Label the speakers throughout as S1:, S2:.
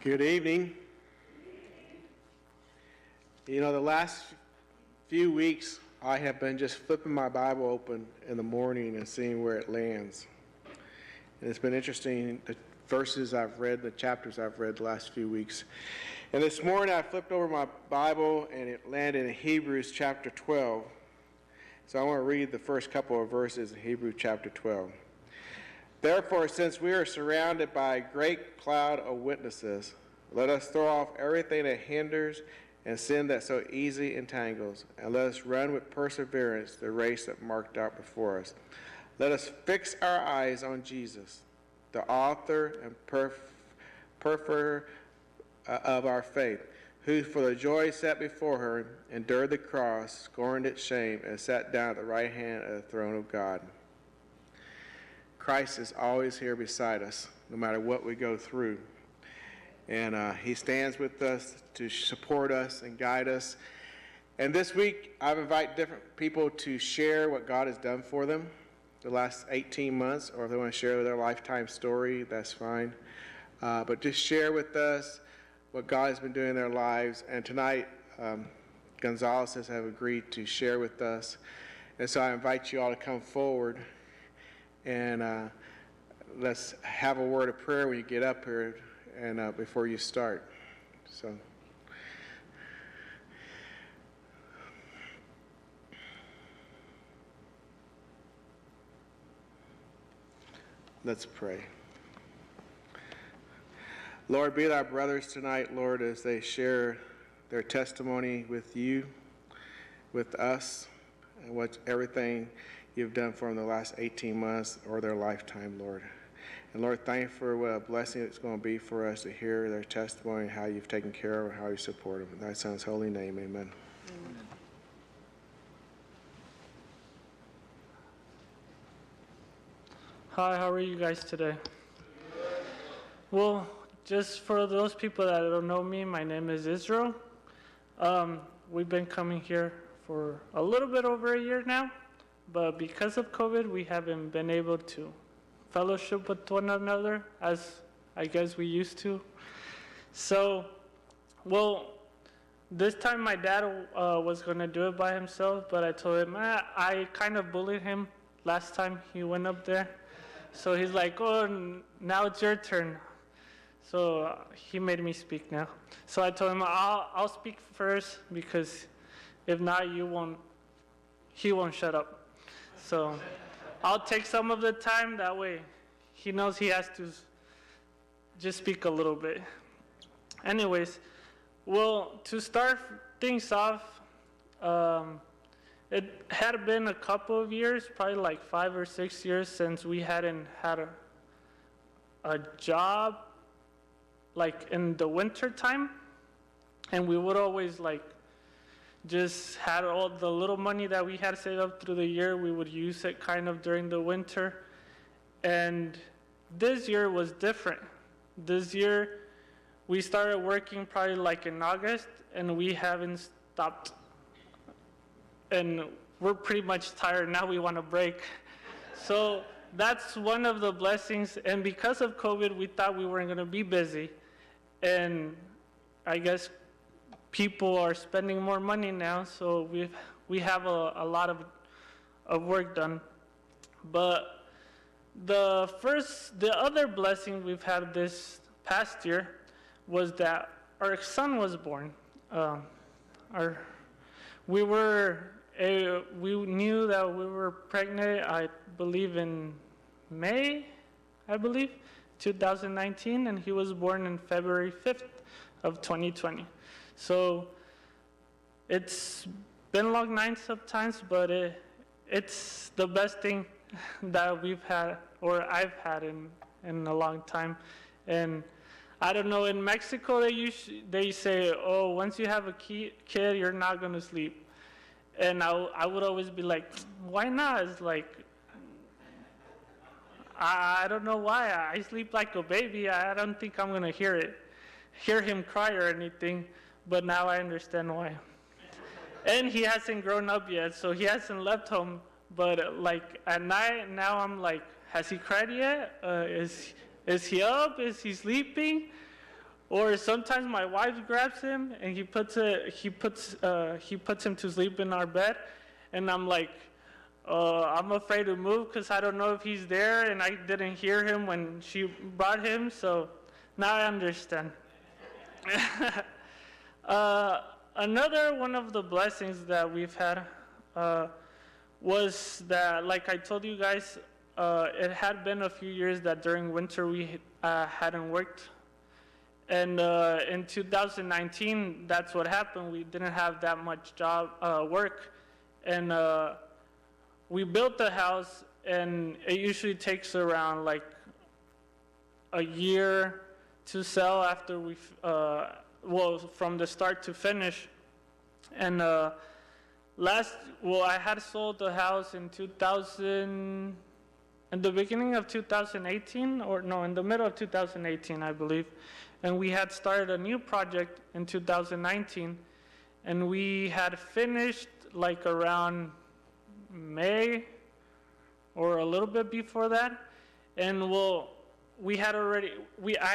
S1: Good evening. You know, the last few weeks, I have been just flipping my Bible open in the morning and seeing where it lands. And it's been interesting, the verses I've read, the chapters I've read the last few weeks. And this morning, I flipped over my Bible, and it landed in Hebrews chapter 12. So I want to read the first couple of verses in Hebrews chapter 12. Therefore, since we are surrounded by a great cloud of witnesses, let us throw off everything that hinders and sin that so easily entangles, and let us run with perseverance the race that marked out before us. Let us fix our eyes on Jesus, the author and perfecter of our faith, who for the joy set before her endured the cross, scorned its shame, and sat down at the right hand of the throne of God. Christ is always here beside us, no matter what we go through. And he stands with us to support us and guide us. And this week, I've invited different people to share what God has done for them the last 18 months, or if they want to share their lifetime story, that's fine. But just share with us what God has been doing in their lives. And tonight, Gonzalez has agreed to share with us. And so I invite you all to come forward. And let's have a word of prayer when you get up here and before you start. So, let's pray. Lord, be with our brothers tonight, Lord, as they share their testimony with you, with us, and everything you've done for them the last 18 months or their lifetime, Lord. And Lord, thank you for what a blessing it's going to be for us to hear their testimony, how you've taken care of them, how you support them. In thy Son's holy name, amen.
S2: Amen. Hi, how are you guys today? Well, just for those people that don't know me, my name is Israel. We've been coming here for a little bit over a year now. But because of COVID, we haven't been able to fellowship with one another as I guess we used to. So, well, this time my dad was going to do it by himself, but I told him, I kind of bullied him last time he went up there. So he's like, oh, now it's your turn. So he made me speak now. So I told him, I'll speak first, because if not, he won't shut up. So I'll take some of the time, that way he knows he has to just speak a little bit. Anyways, well, to start things off, it had been a couple of years, probably like 5 or 6 years, since we hadn't had a job like in the winter time, and we would always just had all the little money that we had saved up through the year, we would use it kind of during the winter. And this year was different. This year, we started working probably like in August, and we haven't stopped. And we're pretty much tired now, we want to break. So that's one of the blessings. And because of COVID, we thought we weren't going to be busy. And I guess people are spending more money now, so we have a lot of work done. But the other blessing we've had this past year was that our son was born. We knew that we were pregnant, I believe in May, 2019, and he was born in February 5th of 2020. So it's been long nights sometimes, but it's the best thing that we've had, or I've had in a long time. And I don't know, in Mexico they say, oh, once you have a kid, you're not going to sleep. And I would always be like, why not? It's like, I don't know why. I sleep like a baby. I don't think I'm going to hear him cry or anything. But now I understand why. And he hasn't grown up yet, so he hasn't left home. But like at night, now I'm like, has he cried yet? Is he up? Is he sleeping? Or sometimes my wife grabs him and he puts him to sleep in our bed, and I'm like, I'm afraid to move because I don't know if he's there, and I didn't hear him when she brought him. So now I understand. Another one of the blessings that we've had was that, like I told you guys, it had been a few years that during winter we hadn't worked. And in 2019, that's what happened. We didn't have that much work. And we built the house, and it usually takes around like a year to sell after from the start to finish. And I had sold the house in the beginning of 2018, or no, in the middle of 2018, I believe. And we had started a new project in 2019, and we had finished like around May or a little bit before that. And I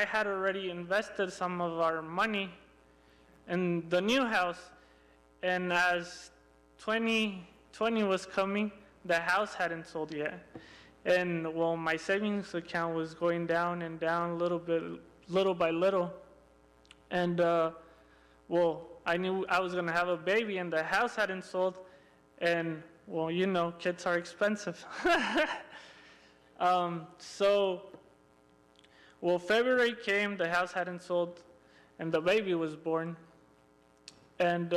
S2: had already invested some of our money in the new house, and as 2020 was coming, the house hadn't sold yet. And my savings account was going down and down little by little. And I knew I was gonna have a baby, and the house hadn't sold, and kids are expensive. February came, the house hadn't sold, and the baby was born. And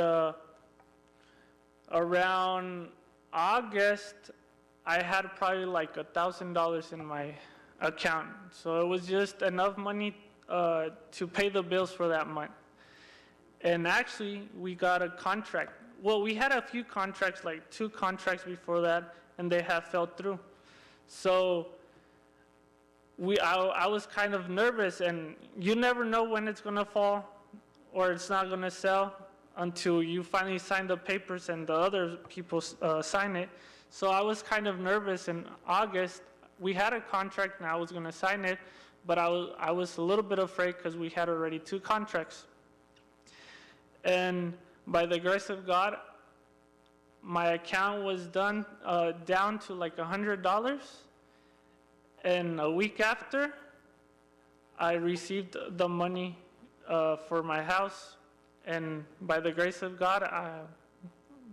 S2: around August, I had probably like $1,000 in my account. So it was just enough money to pay the bills for that month. And actually, we got a contract. Well, we had a few contracts, like 2 contracts before that, and they have fell through. So I was kind of nervous, and you never know when it's gonna fall or it's not gonna sell until you finally sign the papers and the other people sign it. So I was kind of nervous. In August, we had a contract and I was gonna sign it, but I was a little bit afraid because we had already 2 contracts. And by the grace of God, my account was down to like $100. And a week after, I received the money for my house. And by the grace of God,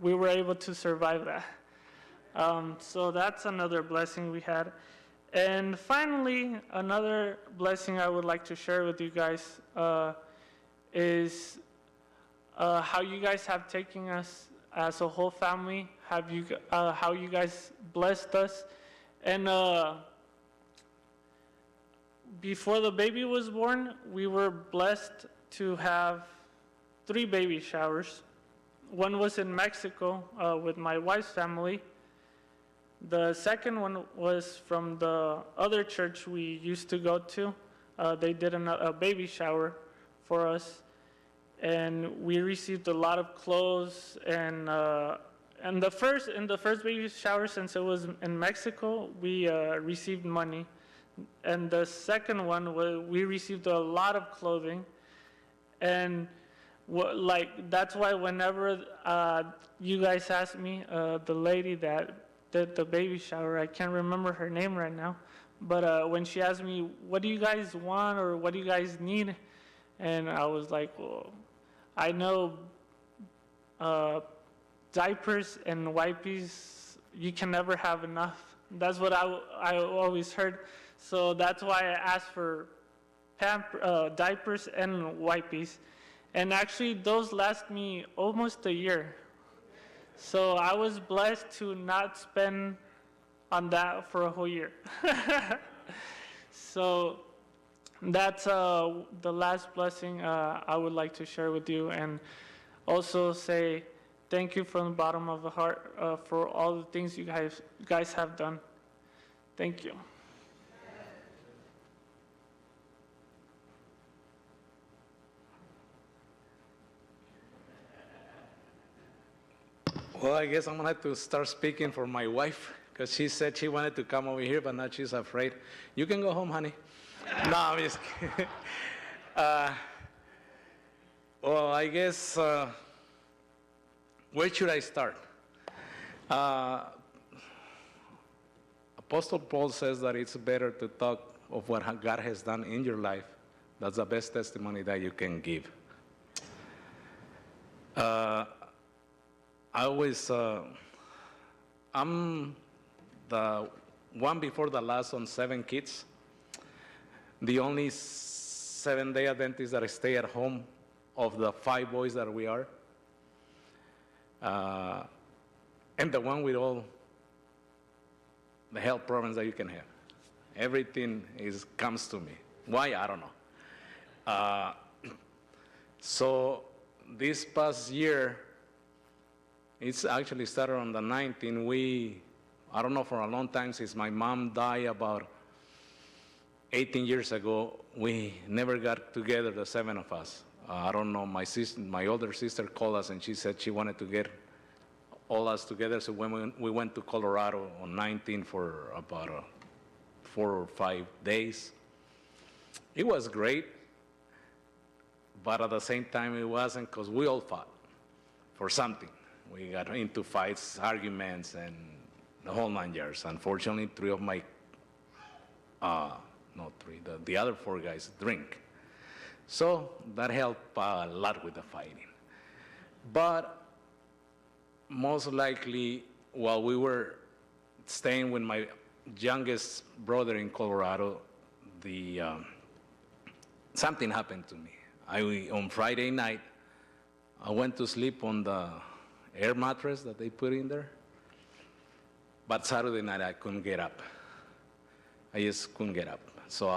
S2: we were able to survive that. So that's another blessing we had. And finally, another blessing I would like to share with you guys is how you guys have taken us as a whole family, how you guys blessed us. And before the baby was born, we were blessed to have 3 baby showers. One was in Mexico with my wife's family. The second one was from the other church we used to go to. They did a baby shower for us, and we received a lot of clothes. And in the first baby shower, since it was in Mexico, we received money. And the second one, we received a lot of clothing. And that's why whenever you guys ask me, the lady that did the baby shower, I can't remember her name right now, but when she asked me, what do you guys want or what do you guys need? And I was like, well, I know diapers and wipes, you can never have enough. That's what I always heard. So that's why I asked for diapers and wipes. And actually, those last me almost a year. So I was blessed to not spend on that for a whole year. So that's the last blessing I would like to share with you, and also say thank you from the bottom of the heart for all the things you guys have done. Thank you.
S3: Well, I guess I'm going to have to start speaking for my wife, because she said she wanted to come over here, but now she's afraid. You can go home, honey. No, I'm just kidding. Well, I guess, where should I start? Apostle Paul says that it's better to talk of what God has done in your life. That's the best testimony that you can give. I'm the one before the last on 7 kids. The only Seventh-day Adventist that stay at home of the 5 boys that we are. And the one with all the health problems that you can have. Everything comes to me. Why? I don't know. So this past year, it's actually started on the 19th. I don't know, for a long time, since my mom died about 18 years ago, we never got together, the 7 of us. I don't know, my older sister called us and she said she wanted to get all us together. So when we went to Colorado on 19 for about 4 or 5 days, it was great. But at the same time, it wasn't, because we all fought for something. We got into fights, arguments, and the whole 9 yards. Unfortunately, 3 of my, the other 4 guys drink. So that helped a lot with the fighting. But most likely, while we were staying with my youngest brother in Colorado, something happened to me. On Friday night, I went to sleep on the air mattress that they put in there. But Saturday night, I couldn't get up. I just couldn't get up. So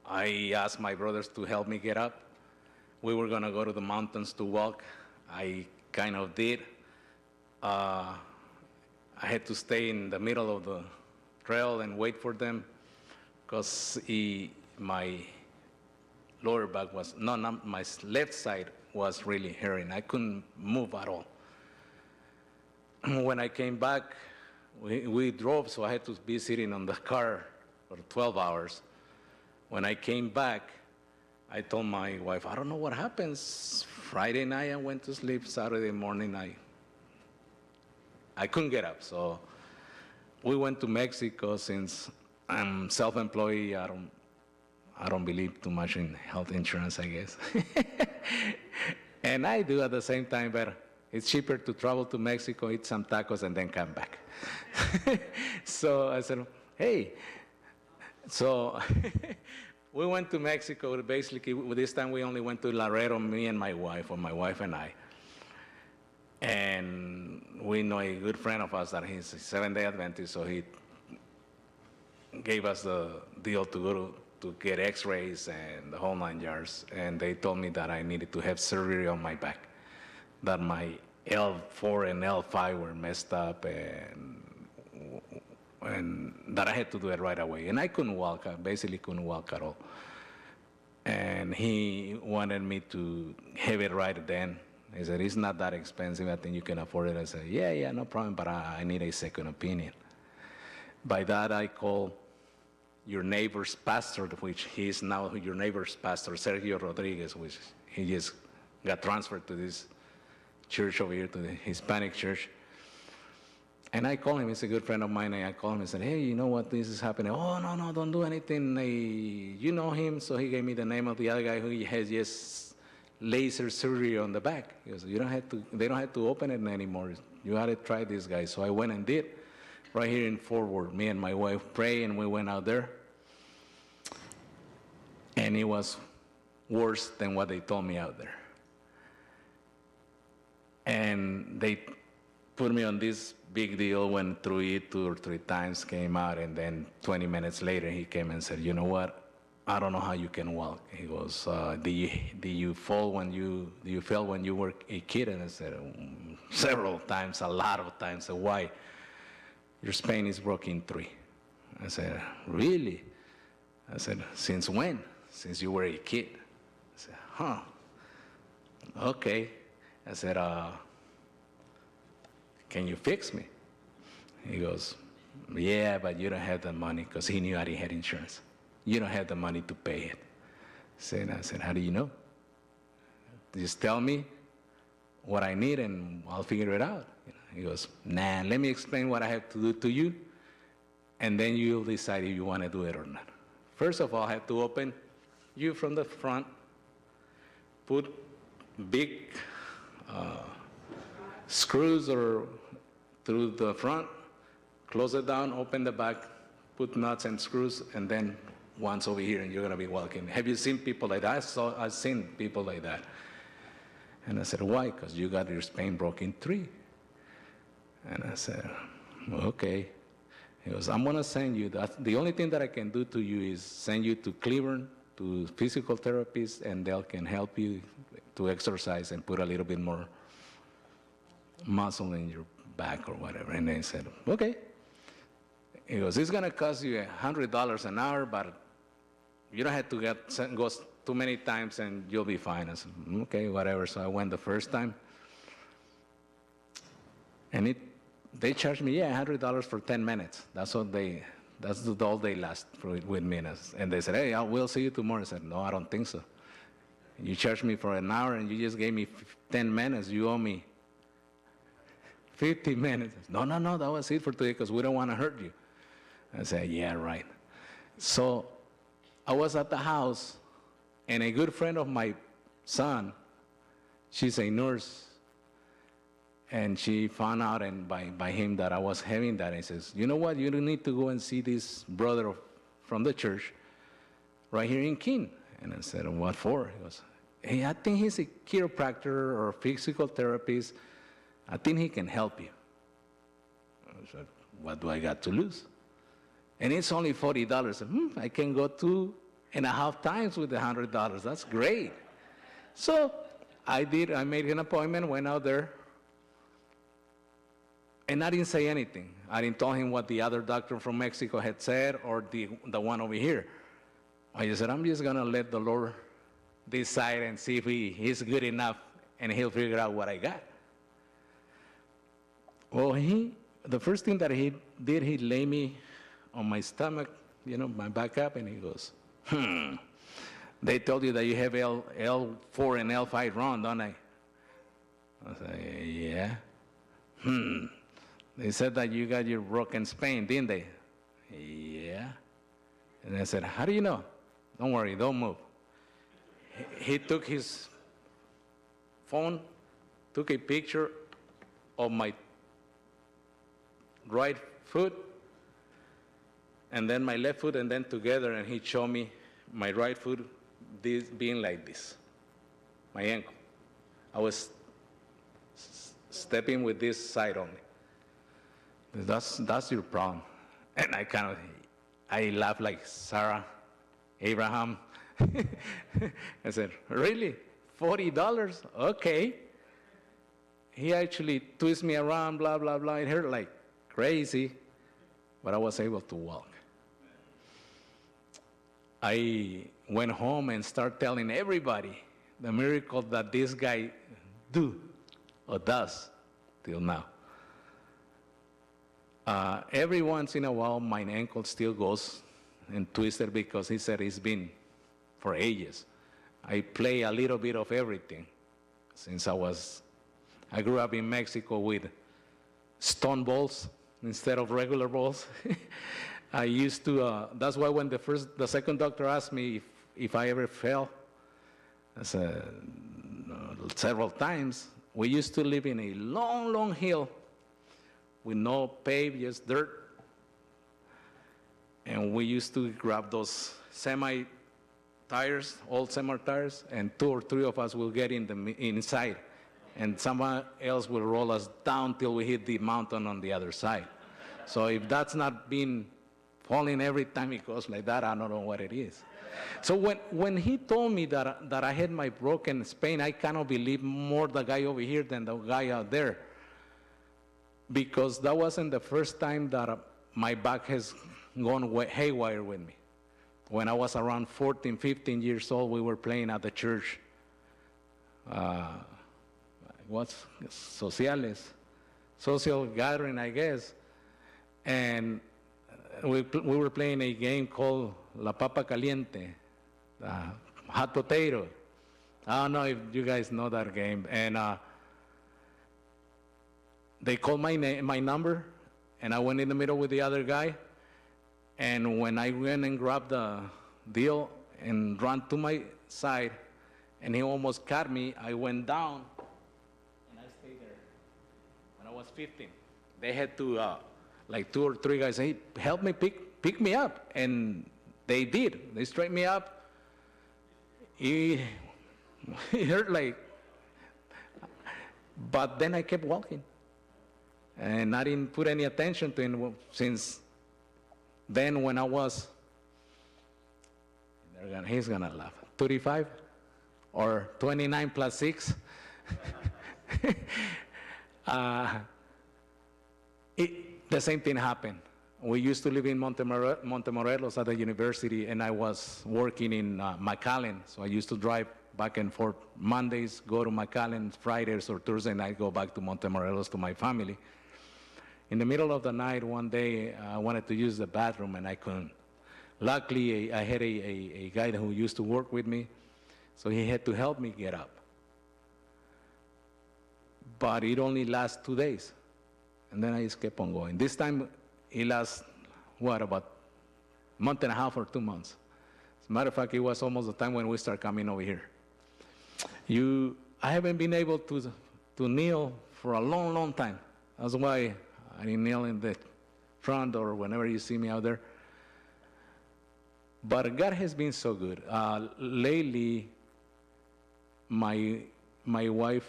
S3: I asked my brothers to help me get up. We were going to go to the mountains to walk. I kind of did. I had to stay in the middle of the trail and wait for them, because my lower back was, my left side was really hurting. I couldn't move at all. When I came back, we drove, so I had to be sitting on the car for 12 hours. When I came back, I told my wife, I don't know what happens. Friday night, I went to sleep. Saturday morning, I couldn't get up. So we went to Mexico. Since I'm self-employed, I don't believe too much in health insurance, I guess. And I do at the same time, but it's cheaper to travel to Mexico, eat some tacos, and then come back. So I said, hey. So we went to Mexico. Basically, this time we only went to Laredo, me and my wife, or my wife and I. And we know a good friend of us that he's a Seventh-day Adventist, so he gave us the deal to go to get x-rays and the whole 9 yards. And they told me that I needed to have surgery on my back, that my L4 and L5 were messed up, and that I had to do it right away. And I couldn't walk. I basically couldn't walk at all. And he wanted me to have it right then. He said, it's not that expensive. I think you can afford it. I said, yeah, no problem, but I need a second opinion. By that, I called your neighbor's pastor, which he is now your neighbor's pastor, Sergio Rodriguez, which he just got transferred to this church over here, to the Hispanic church. And I called him. He's a good friend of mine. And I called him and said, hey, you know what, this is happening. Oh, no, don't do anything. You know him. So he gave me the name of the other guy who has just laser surgery on the back. He goes, they don't have to open it anymore. You got to try this guy. So I went and did. Right here in Fort Worth, me and my wife prayed, and we went out there. And it was worse than what they told me out there. And they put me on this big deal, went through it 2 or 3 times, came out, and then 20 minutes later he came and said, you know what, I don't know how you can walk. He goes, do you fell when you were a kid? And I said, several times, a lot of times. I said, why? Your spine is broken 3. I said, really? I said, since when? Since you were a kid. I said, huh, okay. I said, can you fix me? He goes, yeah, but you don't have the money, because he knew I had insurance. You don't have the money to pay it. I said, how do you know? just tell me what I need and I'll figure it out. He goes, nah, let me explain what I have to do to you, and then you'll decide if you want to do it or not. First of all, I have to open you from the front, put big screws or through the front, close it down, open the back, put nuts and screws, and then once over here, and you're going to be walking. Have you seen people like that? I've seen people like that. And I said, why? Because you got your spine broken in 3. And I said, okay. He goes, I'm going to send you, the only thing that I can do to you is send you to Cleveland, to physical therapists, and they can help you to exercise and put a little bit more muscle in your back or whatever. And I said, okay. He goes, it's going to cost you $100 an hour, but you don't have to go too many times and you'll be fine. I said, okay, whatever. So I went the first time. And they charged me, $100 for 10 minutes. That's all they last with me. And they said, hey, we'll see you tomorrow. I said, no, I don't think so. You charged me for an hour and you just gave me 10 minutes. You owe me 50 minutes. No, that was it for today because we don't want to hurt you. I said, yeah, right. So I was at the house, and a good friend of my son, she's a nurse, and she found out and by him that I was having that. And he says, you know what, you don't need to go and see this brother from the church right here in Keene. And I said, what for? He goes, hey, I think he's a chiropractor or a physical therapist. I think he can help you. I said, what do I got to lose? And it's only $40. I can go 2.5 times with the $100. That's great. So I made an appointment, went out there, and I didn't say anything. I didn't tell him what the other doctor from Mexico had said or the one over here. I just said, I'm just going to let the Lord decide and see if he's good enough, and he'll figure out what I got. Well, the first thing that he did, he lay me on my stomach, my back up, and he goes, they told you that you have L4 and L5 wrong, don't I? I said, yeah. They said that you got your broken spine, didn't they? Yeah. And I said, how do you know? Don't worry, don't move. He took his phone, took a picture of my right foot, and then my left foot, and then together, and he showed me my right foot being like this, my ankle. I was stepping with this side only. That's your problem. And I laughed like Sarah, Abraham. I said, really? $40? Okay. He actually twisted me around, blah, blah, blah. It hurt like crazy, but I was able to walk. I went home and started telling everybody the miracle that this guy does till now. Every once in a while, my ankle still goes and twisted because he said it's been for ages. I play a little bit of everything since I grew up in Mexico with stone balls instead of regular balls. I used to, that's why when the second doctor asked me if I ever fell, I said, several times. We used to live in a long, long hill with no pave, just dirt. And we used to grab those semi-tires, old semi-tires, and 2 or 3 of us will get inside. And someone else will roll us down till we hit the mountain on the other side. So if that's not been falling every time it goes like that, I don't know what it is. So when he told me that I had my broken spine, I cannot believe more the guy over here than the guy out there. Because that wasn't the first time that my back has gone haywire with me. When I was around 14, 15 years old, we were playing at the church. Social gathering, I guess. And we were playing a game called La Papa Caliente, hot potato. I don't know if you guys know that game. And they called my number, and I went in the middle with the other guy. And when I went and grabbed the deal and ran to my side, and he almost caught me, I went down, and I stayed there. When I was 15, they had to, like 2 or 3 guys, hey, help me pick me up. And they did. They straightened me up. It hurt like, but then I kept walking. And I didn't put any attention to it since then when I was, he's gonna laugh, 35 or 29 plus 6. The same thing happened. We used to live in Montemorelos at the university, and I was working in McAllen, so I used to drive back and forth Mondays, go to McAllen, Fridays or Thursday night, go back to Montemorelos to my family. In the middle of the night, one day, I wanted to use the bathroom, and I couldn't. Luckily, I had a guy who used to work with me, so he had to help me get up. But it only lasts 2 days, and then I just kept on going. This time, it lasts, about a month and a half or 2 months. As a matter of fact, it was almost the time when we started coming over here. I haven't been able to kneel for a long, long time. That's why I didn't kneel in the front or whenever you see me out there. But God has been so good. Lately, my wife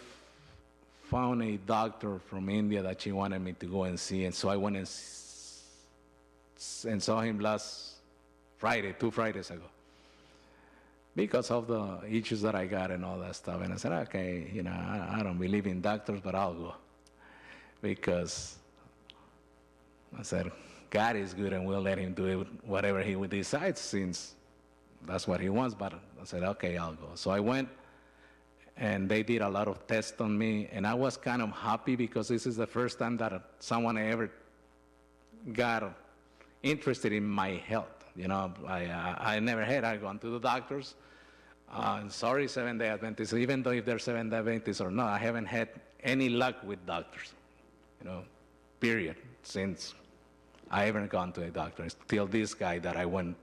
S3: found a doctor from India that she wanted me to go and see, and so I went and saw him last Friday, 2 Fridays ago, because of the issues that I got and all that stuff. And I said, okay, I don't believe in doctors, but I'll go, because I said, God is good and we'll let him do it, whatever he decides, since that's what he wants. But I said, okay, I'll go. So I went, and they did a lot of tests on me, and I was kind of happy because this is the first time that someone ever got interested in my health. I never had. I gone to the doctors. Sorry, Seventh-day Adventists, even though if they're Seventh-day Adventists or not, I haven't had any luck with doctors, period, since I haven't gone to a doctor. Till this guy that I went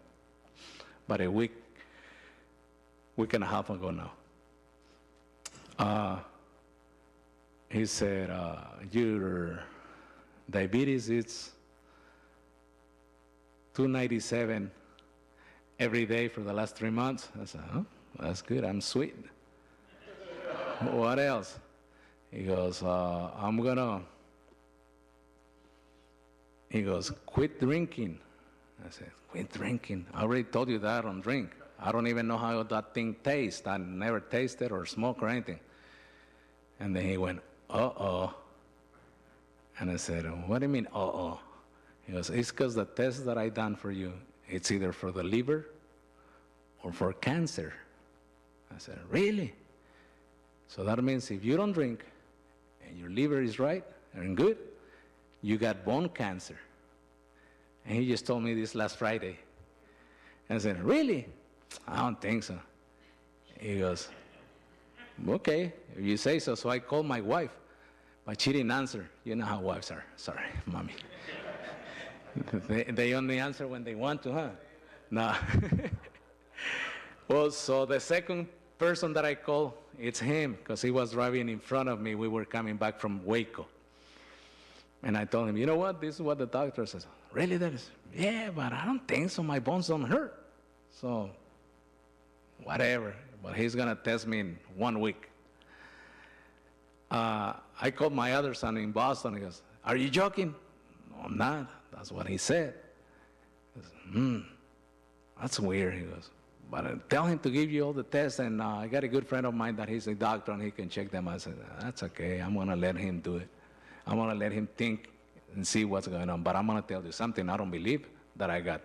S3: about a week and a half ago now. He said, your diabetes is 297 every day for the last 3 months. I said, oh, that's good, I'm sweet. What else? He goes, he goes, quit drinking. I said, quit drinking? I already told you that I don't drink. I don't even know how that thing tastes. I never tasted or smoked or anything. And then he went, uh-oh. And I said, what do you mean, uh-oh? He goes, it's because the test that I done for you, it's either for the liver or for cancer. I said, really? So that means if you don't drink and your liver is right and good, you got bone cancer. And he just told me this last Friday. And I said, really? I don't think so. He goes, okay, if you say so. So I called my wife, but she didn't answer. You know how wives are. Sorry, mommy. They only answer when they want to, huh? No. Well, so the second person that I called, it's him, because he was driving in front of me. We were coming back from Waco. And I told him, you know what? This is what the doctor says. Really, that is? Yeah, but I don't think so. My bones don't hurt. So, whatever. But he's going to test me in 1 week. I called my other son in Boston. He goes, are you joking? No, I'm not. That's what he said. He goes, that's weird. He goes, but tell him to give you all the tests. And I got a good friend of mine that he's a doctor and he can check them. I said, that's okay. I'm going to let him do it. I'm going to let him think and see what's going on. But I'm going to tell you something. I don't believe that I got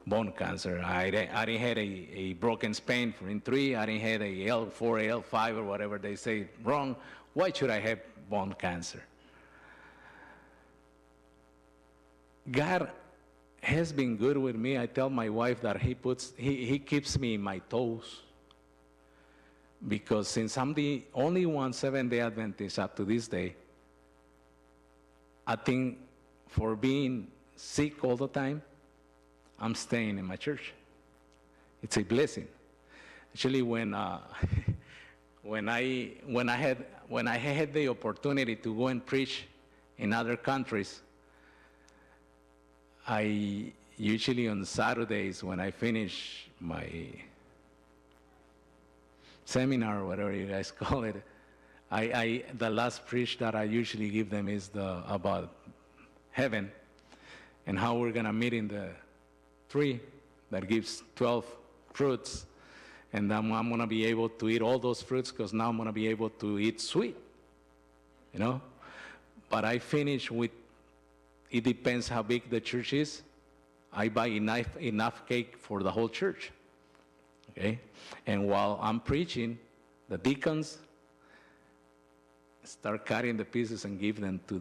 S3: bone cancer. I didn't have a broken spine in 3. I didn't have a L4, L5, or whatever they say wrong. Why should I have bone cancer? God has been good with me. I tell my wife that he keeps me in my toes. because since I'm the only one Seventh-day Adventist up to this day, I think for being sick all the time, I'm staying in my church. It's a blessing. Actually, when I had the opportunity to go and preach in other countries, I usually on Saturdays when I finish my seminar, or whatever you guys call it, the last preach that I usually give them is about heaven and how we're gonna meet in the tree that gives 12 fruits, and I'm gonna be able to eat all those fruits because now I'm gonna be able to eat sweet, you know? But I finish with, it depends how big the church is. I buy enough cake for the whole church, okay? And while I'm preaching, the deacons start cutting the pieces and give them to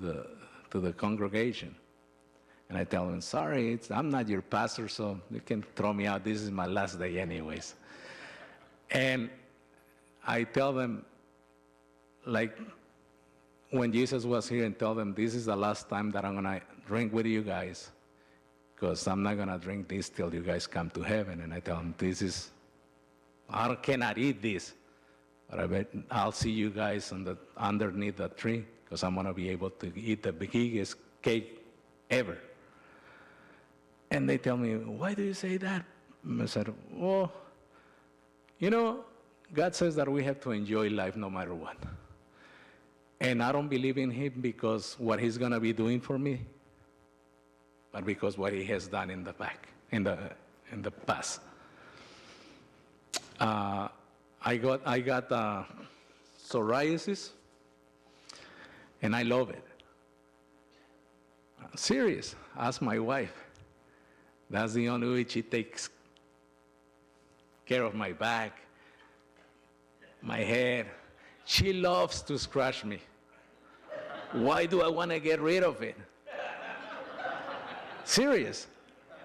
S3: the congregation. And I tell them, sorry, I'm not your pastor, so you can throw me out. This is my last day anyways. And I tell them, like when Jesus was here, and tell them, this is the last time that I'm going to drink with you guys, because I'm not going to drink this till you guys come to heaven. And I tell them, I cannot eat this, but I bet I'll see you guys underneath the tree, because I'm going to be able to eat the biggest cake ever. And they tell me, why do you say that? And I said, well, you know, God says that we have to enjoy life no matter what. And I don't believe in him because what he's going to be doing for me, but because what he has done in the past. I got psoriasis, and I love it. Serious. Ask my wife. That's the only way she takes care of my back, my head. She loves to scratch me. Why do I want to get rid of it? Serious.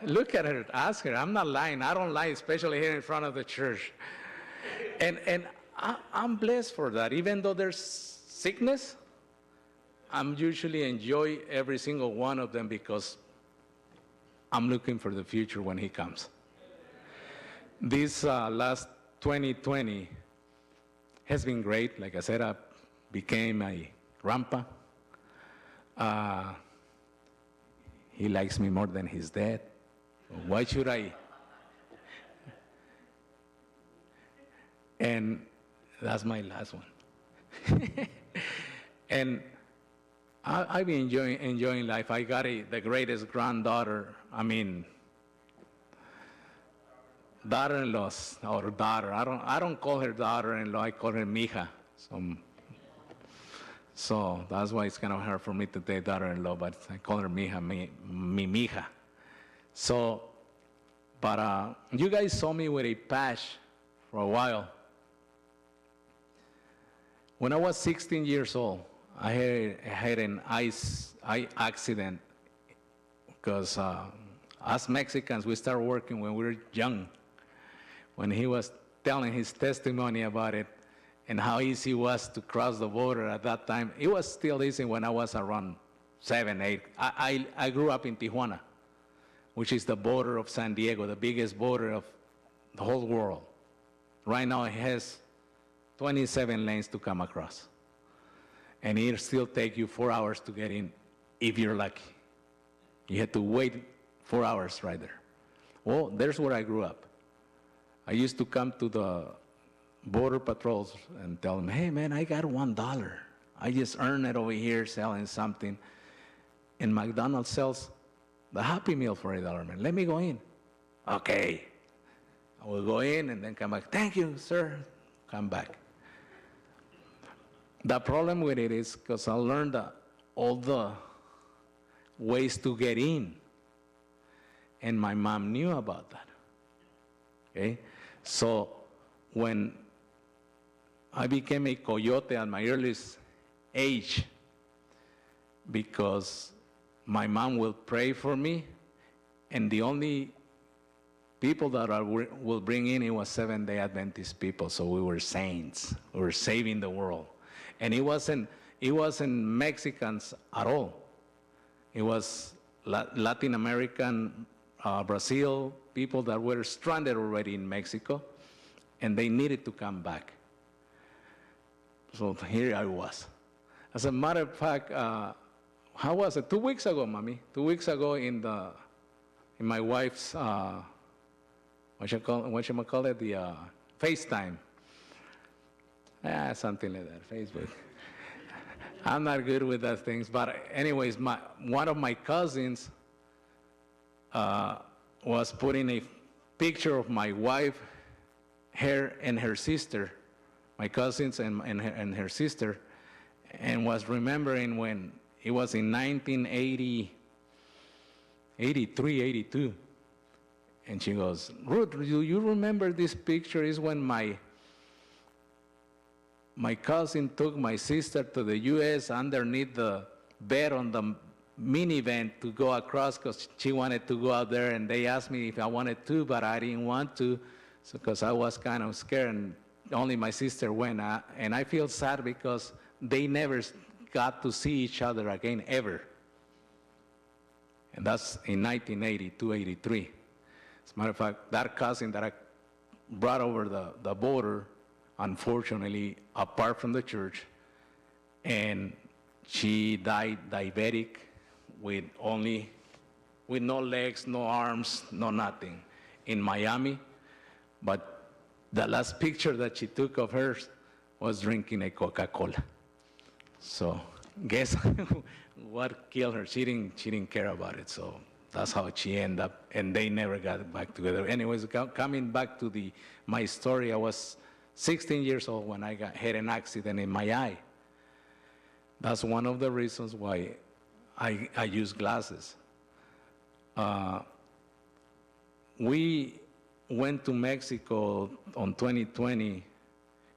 S3: Look at her, ask her. I'm not lying. I don't lie, especially here in front of the church. And I'm blessed for that. Even though there's sickness, I'm usually enjoy every single one of them because I'm looking for the future when he comes. This last 2020 has been great. Like I said, I became a grandpa. He likes me more than his dad. Why should I? And that's my last one. And I've been enjoying life. I got the greatest granddaughter. Daughter-in-law or daughter. I don't call her daughter-in-law. I call her mija. So that's why it's kind of hard for me to say daughter-in-law, but I call her mija, mi mija. So, but you guys saw me with a patch for a while. When I was 16 years old, I had an eye accident because us Mexicans, we start working when we were young. When he was telling his testimony about it and how easy it was to cross the border at that time, it was still easy when I was around 7, 8. I grew up in Tijuana, which is the border of San Diego, the biggest border of the whole world. Right now it has 27 lanes to come across. And it'll still take you 4 hours to get in if you're lucky. You had to wait 4 hours right there. Well, there's where I grew up. I used to come to the border patrols and tell them, hey man, I got $1. I just earned it over here selling something. And McDonald's sells the Happy Meal for $1, man. Let me go in. Okay. I will go in and then come back. Thank you, sir. Come back. The problem with it is because I learned all the ways to get in. And my mom knew about that. Okay? So when I became a coyote at my earliest age, because my mom will pray for me, and the only people that will bring in, it was Seventh-day Adventist people, so we were saints. We were saving the world. And it wasn't Mexicans at all. It was Latin American, Brazil, people that were stranded already in Mexico, and they needed to come back. So here I was. As a matter of fact, how was it? 2 weeks ago, Mommy. 2 weeks ago in my wife's, what you call it, the FaceTime. Something like that, Facebook. I'm not good with those things, but anyways, one of my cousins was putting a picture of my wife, her and her sister, my cousins and her sister, and was remembering when it was in 1980, 83, 82. And she goes, Ruth, do you remember this picture? Is when my cousin took my sister to the U.S. underneath the bed on the minivan to go across because she wanted to go out there, and they asked me if I wanted to, but I didn't want to because I was kind of scared, and only my sister went. And I feel sad because they never got to see each other again, ever. And that's in 1982, 83. As a matter of fact, that cousin that I brought over the border, unfortunately, apart from the church, and she died diabetic with no legs, no arms, no nothing, in Miami. But the last picture that she took of hers was drinking a Coca-Cola. So guess what killed her? She didn't care about it. So that's how she ended up, and they never got back together. Anyways, coming back to my story, I was 16 years old when I had an accident in my eye. That's one of the reasons why I use glasses. We went to Mexico on 2020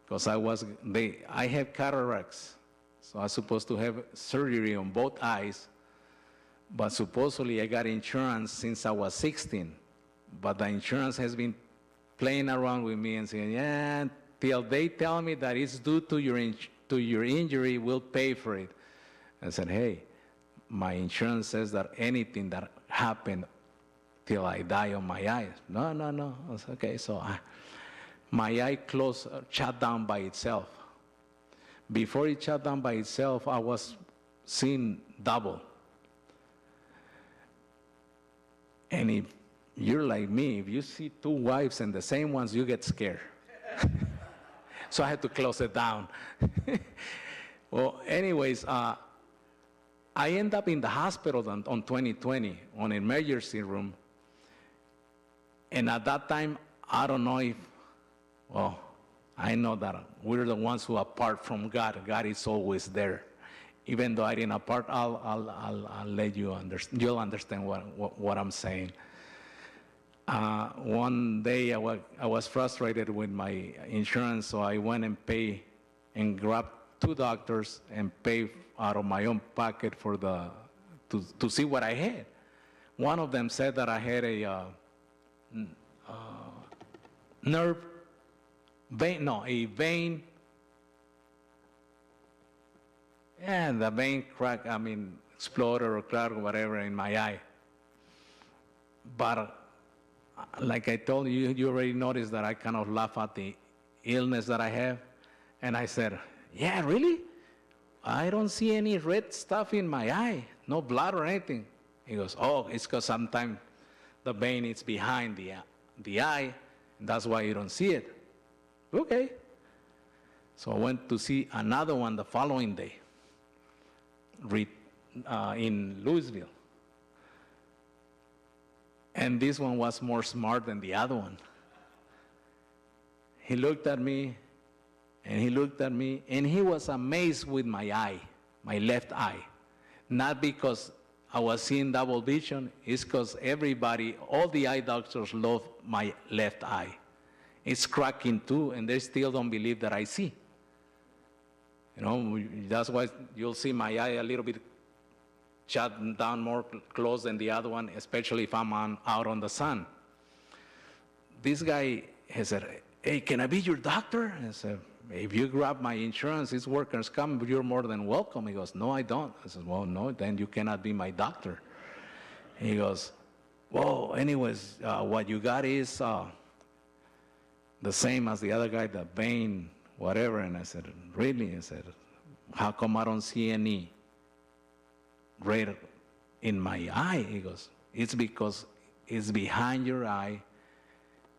S3: because I have cataracts, so I was supposed to have surgery on both eyes, but supposedly I got insurance since I was 16, but the insurance has been playing around with me and saying, yeah, till they tell me that it's due to your injury, we'll pay for it. I said, hey, my insurance says that anything that happened till I die on my eyes. No. I said, okay, so my eye shut down by itself. Before it shut down by itself, I was seeing double. And if you're like me, if you see two wives and the same ones, you get scared. So I had to close it down. Well, anyways, I ended up in the hospital on 2020 on an emergency room. And at that time, I don't know I know that we're the ones who are apart from God. God is always there. Even though I didn't apart, I'll let you understand. You'll understand what I'm saying. One day I was frustrated with my insurance, so I went and paid and grabbed 2 doctors and paid out of my own pocket for to see what I had. One of them said that I had a vein. And the vein exploded or cracked or whatever in my eye. But like I told you, you already noticed that I kind of laugh at the illness that I have. And I said, yeah, really? I don't see any red stuff in my eye, no blood or anything. He goes, oh, it's because sometimes the vein is behind the eye, and that's why you don't see it. Okay. So I went to see another one the following day in Louisville. And this one was more smart than the other one. He looked at me, and he looked at me, and he was amazed with my eye, my left eye. Not because I was seeing double vision, it's because all the eye doctors love my left eye. It's cracking too, and they still don't believe that I see. That's why you'll see my eye a little bit shut down more close than the other one, especially if I'm out on the sun. this guy has said, hey, can I be your doctor? I said, if you grab my insurance, it's workers' comp, you're more than welcome. He goes, no, I don't. I said, well, no, then you cannot be my doctor. He goes, well, anyways, what you got is the same as the other guy, the vein, whatever. And I said, really? I said, how come I don't see any red in my eye? He goes, it's because it's behind your eye,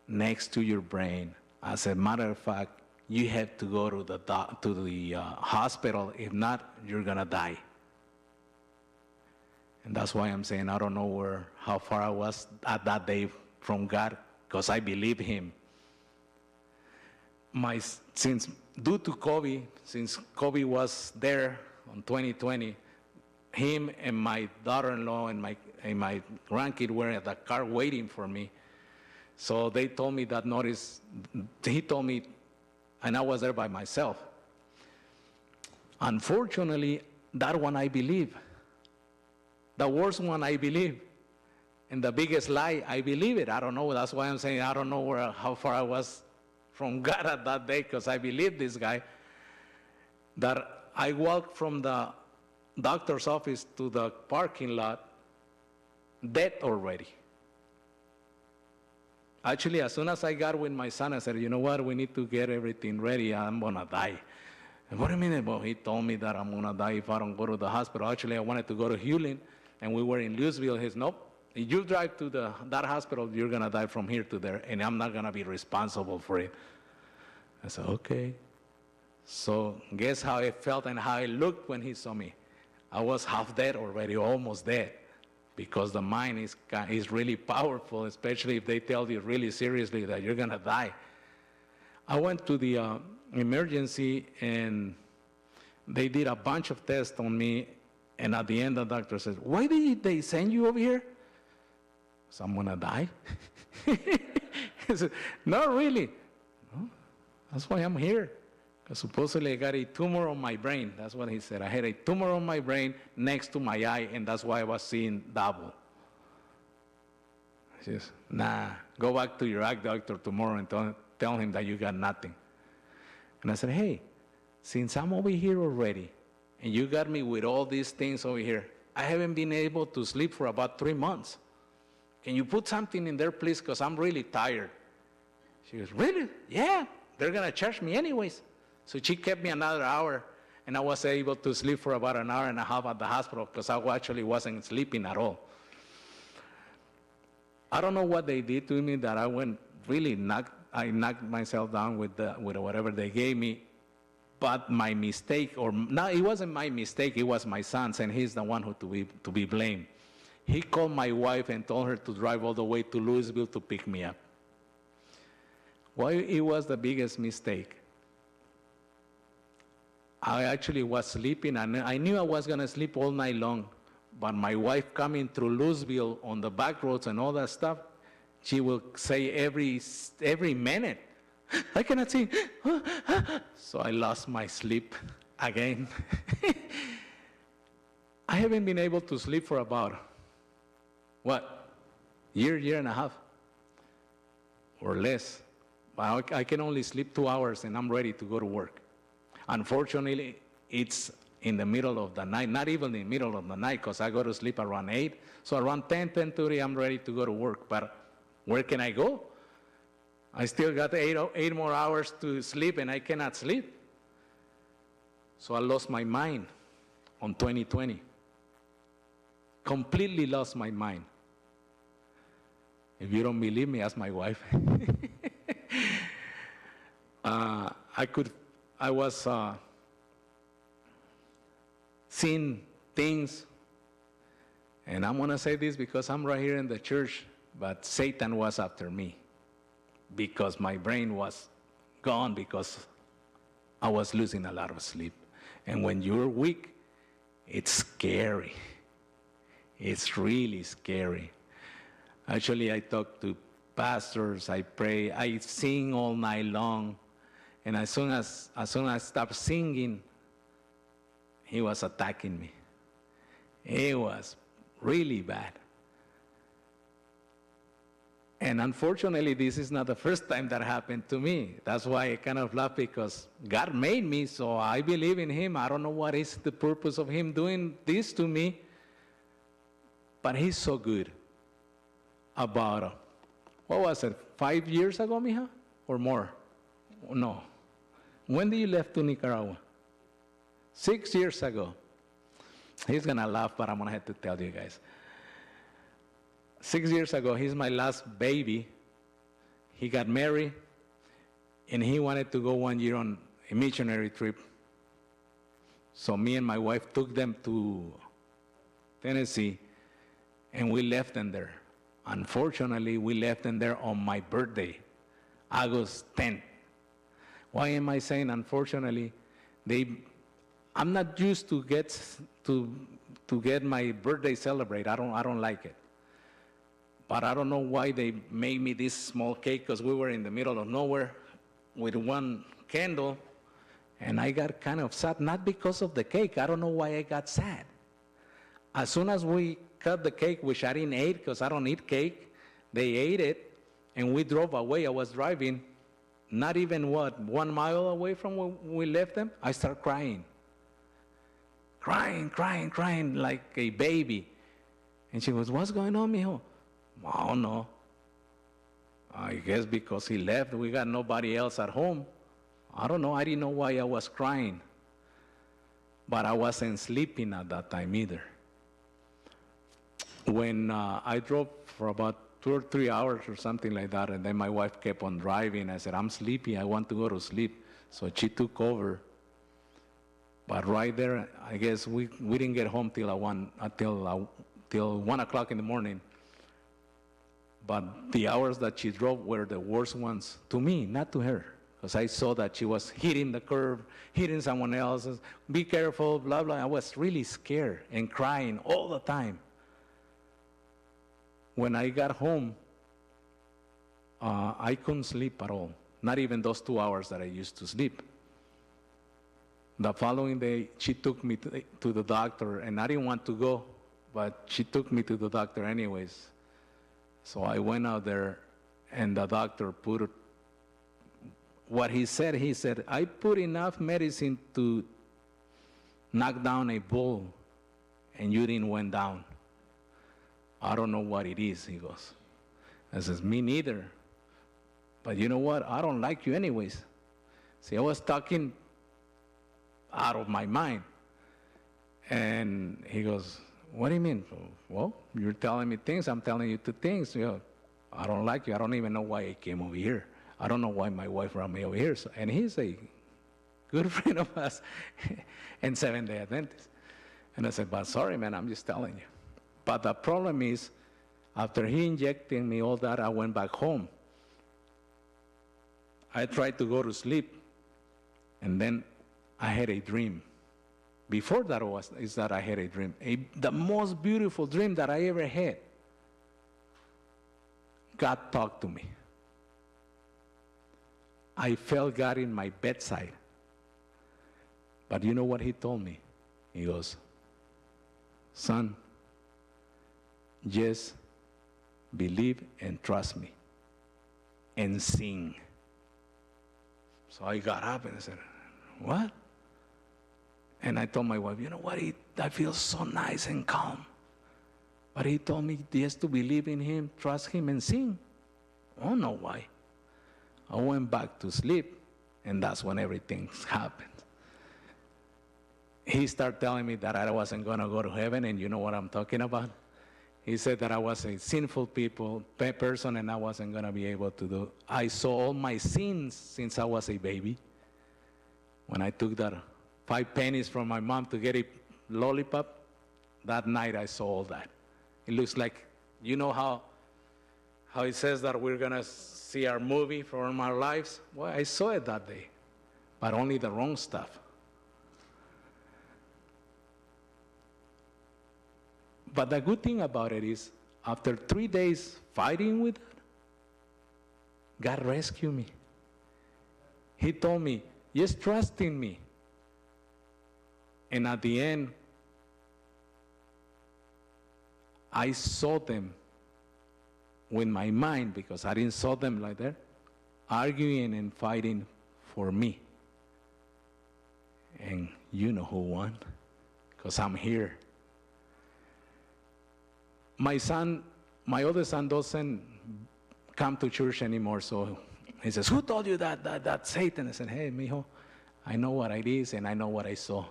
S3: next to your brain. As a matter of fact, you have to go to the hospital. If not, you're gonna die. And that's why I'm saying I don't know how far I was at that day from God, because I believe Him. Since due to COVID, since COVID was there on 2020, him and my daughter-in-law and my grandkid were at the car waiting for me. So they told me that notice. He told me, and I was there by myself. Unfortunately, that one I believe. The worst one I believe. And the biggest lie, I believe it. I don't know. That's why I'm saying I don't know how far I was from God at that day, because I believe this guy. That I walked from the doctor's office to the parking lot, dead already. Actually, as soon as I got with my son, I said, you know what, we need to get everything ready. I'm going to die. And what do you mean? Well, he told me that I'm going to die if I don't go to the hospital. Actually, I wanted to go to Hewlin, and we were in Louisville. He said, nope, if you drive to that hospital, you're going to die from here to there, and I'm not going to be responsible for it. I said, okay. So guess how I felt and how I looked when he saw me. I was half dead already, almost dead. Because the mind is really powerful, especially if they tell you really seriously that you're going to die. I went to the emergency, and they did a bunch of tests on me, and at the end the doctor says, why did they send you over here? So I'm going to die? He said, not really. No, that's why I'm here. Because supposedly I got a tumor on my brain. That's what he said. I had a tumor on my brain next to my eye, and that's why I was seeing double. He says, nah, go back to your eye doctor tomorrow and tell him that you got nothing. And I said, hey, since I'm over here already, and you got me with all these things over here, I haven't been able to sleep for about 3 months. Can you put something in there, please? Because I'm really tired. She goes, really? Yeah, they're going to charge me anyways. So she kept me another hour, and I was able to sleep for about an hour and a half at the hospital because I actually wasn't sleeping at all. I don't know what they did to me that I went really I knocked myself down with whatever they gave me. But my mistake, or no, it wasn't my mistake, it was my son's, and he's the one who to be blamed. He called my wife and told her to drive all the way to Louisville to pick me up. Why it was the biggest mistake? I actually was sleeping, and I knew I was going to sleep all night long. But my wife coming through Louisville on the back roads and all that stuff, she will say every minute, I cannot see. So I lost my sleep again. I haven't been able to sleep for about, year and a half or less. But I can only sleep 2 hours, and I'm ready to go to work. Unfortunately, it's in the middle of the night, not even in the middle of the night, because I go to sleep around 8. So around 10:30, I'm ready to go to work. But where can I go? I still got 8 more hours to sleep, and I cannot sleep. So I lost my mind on 2020. Completely lost my mind. If you don't believe me, ask my wife. I was seeing things, and I'm going to say this because I'm right here in the church, but Satan was after me because my brain was gone because I was losing a lot of sleep. And when you're weak, it's scary. It's really scary. Actually, I talk to pastors, I pray, I sing all night long. And as soon as I stopped singing, he was attacking me. It was really bad. And unfortunately, this is not the first time that happened to me. That's why I kind of laugh, because God made me, so I believe in him. I don't know what is the purpose of him doing this to me, but he's so good. About, what was it, 5 years ago, mija? Or more? No. When did you left to Nicaragua? 6 years ago. He's gonna laugh, but I'm gonna have to tell you guys. 6 years ago, he's my last baby. He got married, and he wanted to go 1 year on a missionary trip. So me and my wife took them to Tennessee, and we left them there. Unfortunately, we left them there on my birthday, August 10th. Why am I saying unfortunately? I'm not used to get my birthday celebrated. I don't like it. But I don't know why they made me this small cake, because we were in the middle of nowhere with one candle, and I got kind of sad, not because of the cake. I don't know why I got sad. As soon as we cut the cake, which I didn't eat because I don't eat cake, they ate it, and we drove away. I was driving, not even 1 mile away from where we left them. I started crying like a baby. And she goes, "What's going on, mijo?" I don't know. I guess because he left, we got nobody else at home. I don't know. I didn't know why I was crying. But I wasn't sleeping at that time either. When I drove for about 2 or 3 hours or something like that, and then my wife kept on driving. I said, "I'm sleepy. I want to go to sleep." So she took over. But right there, I guess we didn't get home till 1 o'clock in the morning. But the hours that she drove were the worst ones to me, not to her, because I saw that she was hitting the curb, hitting someone else. Be careful, blah, blah. I was really scared and crying all the time. When I got home, I couldn't sleep at all, not even those 2 hours that I used to sleep. The following day, she took me to the doctor, and I didn't want to go, but she took me to the doctor anyways. So I went out there, and the doctor put what he said, "I put enough medicine to knock down a bull, and you didn't went down. I don't know what it is," he goes. I says, "Me neither. But you know what? I don't like you anyways." See, I was talking out of my mind. And he goes, "What do you mean?" "Well, you're telling me things, I'm telling you two things. I don't like you. I don't even know why I came over here. I don't know why my wife brought me over here." So, and he's a good friend of us and Seventh-day Adventist. And I said, "But sorry, man, I'm just telling you." But the problem is, after he injected me all that, I went back home. I tried to go to sleep, and then I had a dream. Before that I had a dream, the most beautiful dream that I ever had. God talked to me. I felt God in my bedside. But you know what he told me? He goes, "Son, just believe and trust me and sing." So I got up and I said, "What?" And I told my wife, "You know what? I feel so nice and calm." But he told me just to believe in him, trust him, and sing. I don't know why. I went back to sleep, and that's when everything happened. He started telling me that I wasn't going to go to heaven, and you know what I'm talking about? He said that I was a sinful person, and I wasn't going to be able to do. I saw all my sins since I was a baby. When I took that 5 pennies from my mom to get a lollipop, that night I saw all that. It looks like, you know how it says that we're going to see our movie from our lives? Well, I saw it that day, but only the wrong stuff. But the good thing about it is, after 3 days fighting with it, God rescued me. He told me, "Just trust in me." And at the end, I saw them with my mind, because I didn't saw them like that, arguing and fighting for me. And you know who won, because I'm here. My oldest son doesn't come to church anymore, so he says, who told you that Satan? I said, hey, mijo, I know what it is and I know what I saw.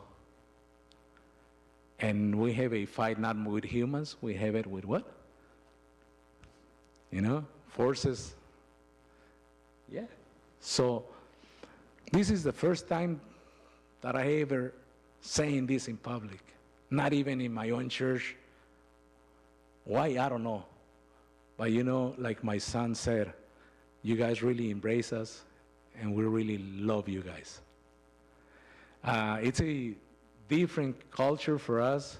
S3: And we have a fight not with humans, we have it with what? Forces. Yeah. So this is the first time that I ever saying this in public, not even in my own church. Why? I don't know. But like my son said, you guys really embrace us and we really love you guys. It's a different culture for us,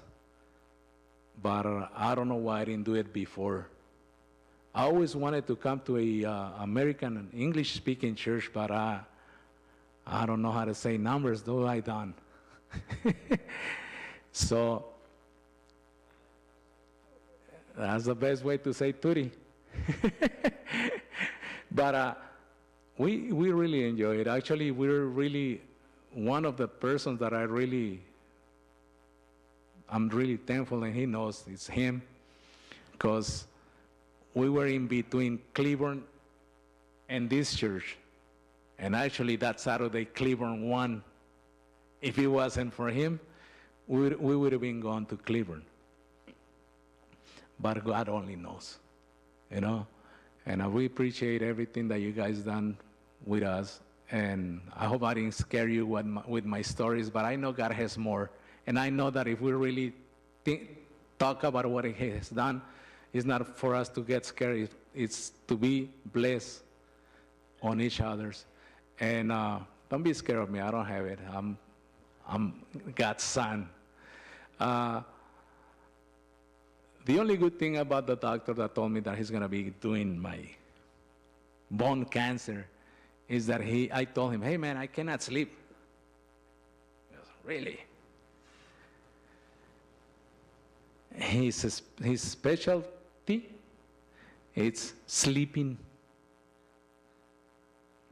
S3: but I don't know why I didn't do it before. I always wanted to come to a American English-speaking church, but I don't know how to say numbers, though I done. So that's the best way to say Turi. But we really enjoy it. Actually, we're really one of the persons that I'm really thankful, and he knows it's him, because we were in between Cleveland and this church. And actually that Saturday, Cleveland won. If it wasn't for him, we would have been gone to Cleveland. But God only knows, And we appreciate everything that you guys done with us. And I hope I didn't scare you with my stories, but I know God has more. And I know that if we really talk about what He has done, it's not for us to get scared. It's to be blessed on each other's. And don't be scared of me. I don't have it. I'm God's son. The only good thing about the doctor that told me that he's going to be doing my bone cancer is that I told him, hey man, I cannot sleep. He goes, really? His specialty, it's sleeping.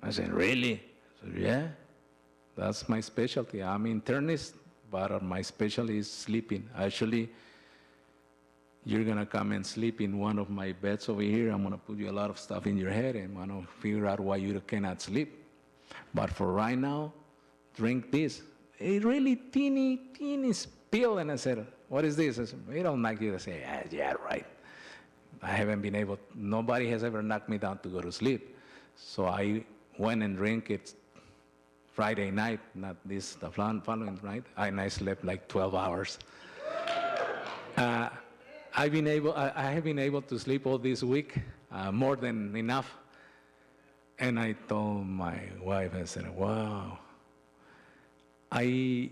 S3: I said, really? I said, yeah, that's my specialty. I'm internist, but my specialty is sleeping. Actually, you're going to come and sleep in one of my beds over here. I'm going to put you a lot of stuff in your head and I'm going to figure out why you cannot sleep. But for right now, drink this. A really teeny pill. And I said, what is this? I said, we don't knock you. I say, yeah, right. I haven't been able, nobody has ever knocked me down to go to sleep. So I went and drank it Friday night, not this, the following night, and I slept like 12 hours. I have been able to sleep all this week, more than enough. And I told my wife, I said, wow, I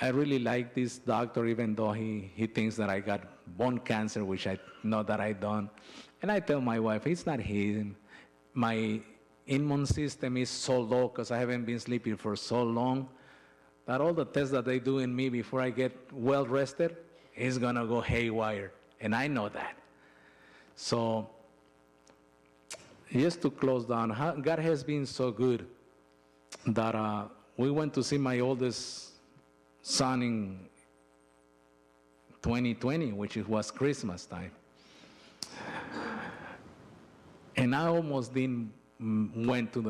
S3: really like this doctor, even though he thinks that I got bone cancer, which I know that I don't. And I tell my wife, it's not him. My immune system is so low because I haven't been sleeping for so long that all the tests that they do in me before I get well rested is going to go haywire. And I know that. So just to close down, God has been so good that we went to see my oldest son in 2020, which was Christmas time. And I almost didn't went to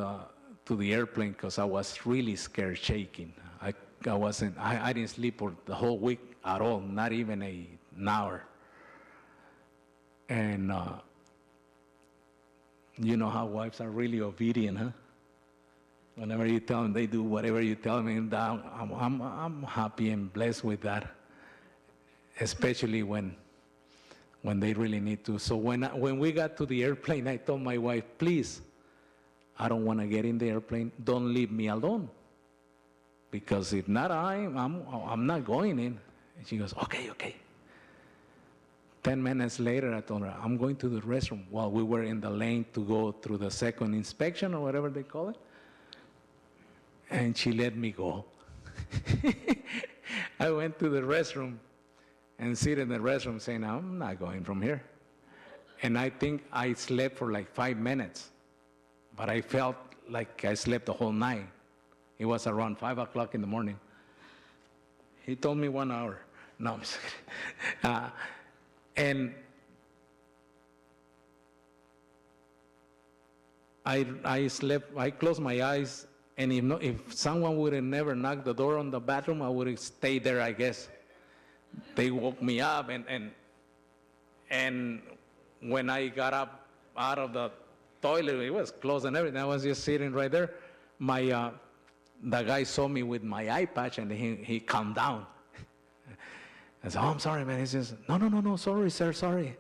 S3: the airplane because I was really scared, shaking. I didn't sleep for the whole week at all, not even an hour. And you know how wives are really obedient, huh? Whenever you tell them, they do whatever you tell them. And I'm happy and blessed with that, especially when they really need to. So when we got to the airplane, I told my wife, please, I don't want to get in the airplane. Don't leave me alone. Because if not, I'm not going in. And she goes, okay. 10 minutes later, I told her, I'm going to the restroom while we were in the lane to go through the second inspection or whatever they call it. And she let me go. I went to the restroom and sit in the restroom saying, I'm not going from here. And I think I slept for like 5 minutes, but I felt like I slept the whole night. It was around 5 o'clock in the morning. He told me 1 hour. No, I'm just kidding. And I slept, I closed my eyes, and if someone would have never knocked the door on the bathroom, I would have stayed there, I guess. They woke me up, and when I got up out of the toilet, it was closed and everything. I was just sitting right there. The guy saw me with my eye patch, and he calmed down. I said, "Oh, I'm sorry, man." He says, No, sorry, sir, sorry.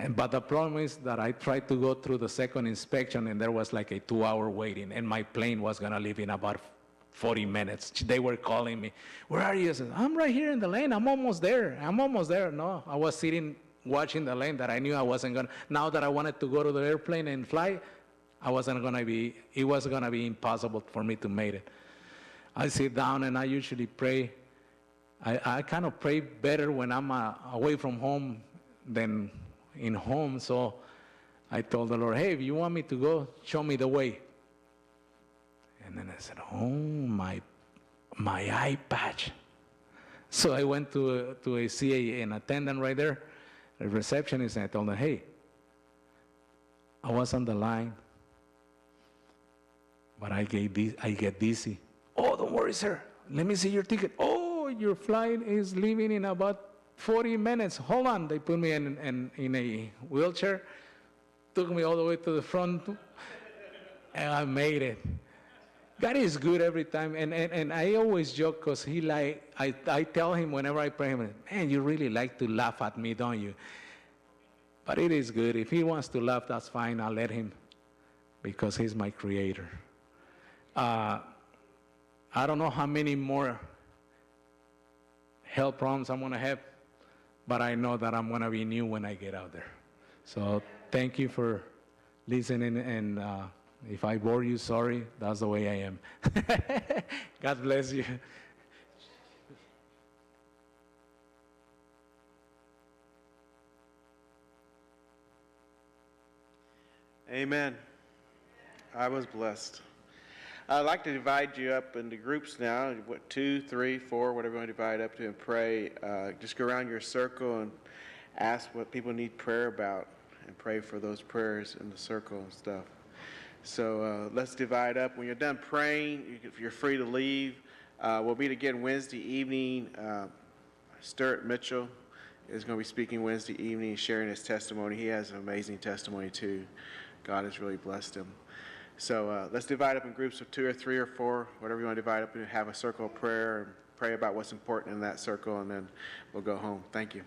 S3: But the problem is that I tried to go through the second inspection, and there was like a 2-hour waiting, and my plane was going to leave in about 40 minutes. They were calling me, "Where are you?" I said, "I'm right here in the lane. I'm almost there. No, I was sitting watching the lane that I knew I wasn't going to. Now that I wanted to go to the airplane and fly, it was going to be impossible for me to make it. I sit down, and I usually pray. I kind of pray better when I'm away from home than in home. So I told the Lord, "Hey, if you want me to go, show me the way." And then I said, "Oh, my eye patch." So I went to an attendant right there, a receptionist, and I told her, "Hey, I was on the line, but I get dizzy." "Oh, don't worry, sir. Let me see your ticket." "Oh, your flight is leaving in about 40 minutes. Hold on." They put me in a wheelchair, took me all the way to the front, and I made it. God is good every time, and I always joke because I tell him whenever I pray, "Man, you really like to laugh at me, don't you?" But it is good. If he wants to laugh, that's fine. I'll let him, because he's my creator. I don't know how many more health problems I'm going to have, but I know that I'm going to be new when I get out there. So thank you for listening, and if I bore you, sorry. That's the way I am. God bless you.
S1: Amen. I was blessed. I'd like to divide you up into groups now, 2, 3, 4, whatever you want to divide up to, and pray. Just go around your circle and ask what people need prayer about, and pray for those prayers in the circle and stuff. So let's divide up. When you're done praying, you're free to leave. We'll meet again Wednesday evening. Stuart Mitchell is going to be speaking Wednesday evening, sharing his testimony. He has an amazing testimony too. God has really blessed him. So let's divide up in groups of 2 or 3 or 4, whatever you want to divide up, and have a circle of prayer and pray about what's important in that circle, and then we'll go home. Thank you.